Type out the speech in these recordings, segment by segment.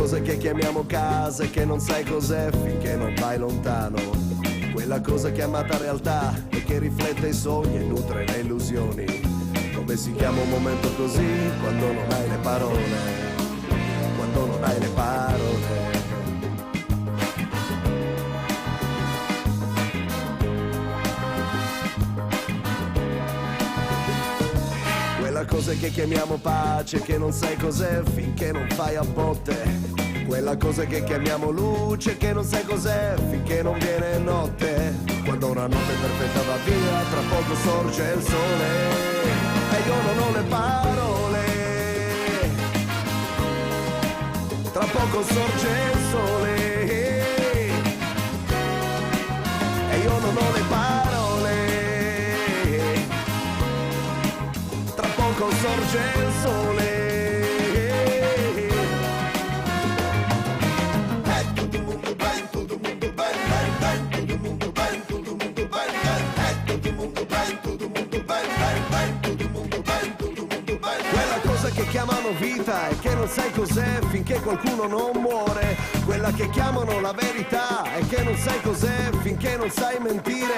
cosa che chiamiamo casa e che non sai cos'è finché non vai lontano. Quella cosa chiamata realtà e che riflette i sogni e nutre le illusioni. Come si chiama un momento così quando non hai le parole, quando non hai le parole. Quella cosa che chiamiamo pace, che non sai cos'è finché non fai a botte. Quella cosa che chiamiamo luce, che non sai cos'è finché non viene notte. Quando una notte perfetta va via, tra poco sorge il sole. E io non ho le parole. Tra poco sorge il sole. E io non ho le parole. Tra poco sorge il sole. Che chiamano vita e che non sai cos'è finché qualcuno non muore. Quella che chiamano la verità e che non sai cos'è finché non sai mentire.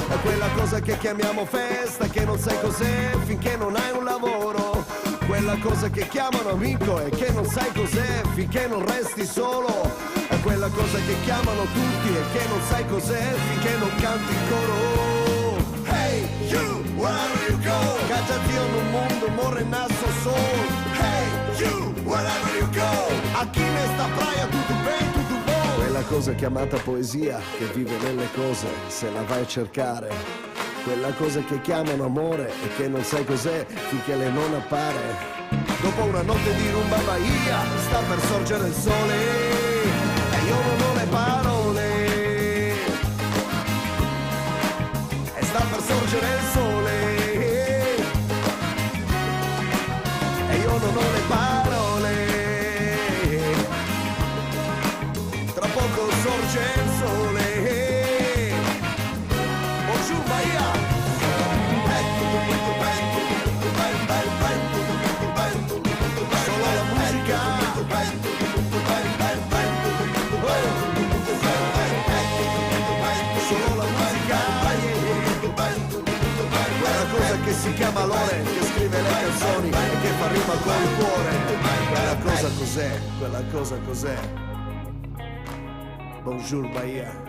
È quella cosa che chiamiamo festa che non sai cos'è finché non hai un lavoro. Quella cosa che chiamano amico e che non sai cos'è finché non resti solo. È quella cosa che chiamano tutti e che non sai cos'è finché non canti in coro. Hey you, wherever you go, cacciati in un mondo morre in nasso sol. Hey you, wherever you go, aquí en esta playa tutto ben, tutto buono. Quella cosa chiamata poesia che vive nelle cose se la vai a cercare. Quella cosa che chiamano amore e che non sai cos'è finché le non appare. Dopo una notte di rumba bahia sta per sorgere il sole e io non ho le parole. E sta per sorgere il sole e io non ho le parole. Tra poco sorge il sole. Bonjour Bahia. Solo la musica. Solo la musica. Quella cosa che si chiama Lore, che scrive le canzoni e che fa rima con il cuore. Quella cosa cos'è? Quella cosa cos'è? Bonjour Bahia.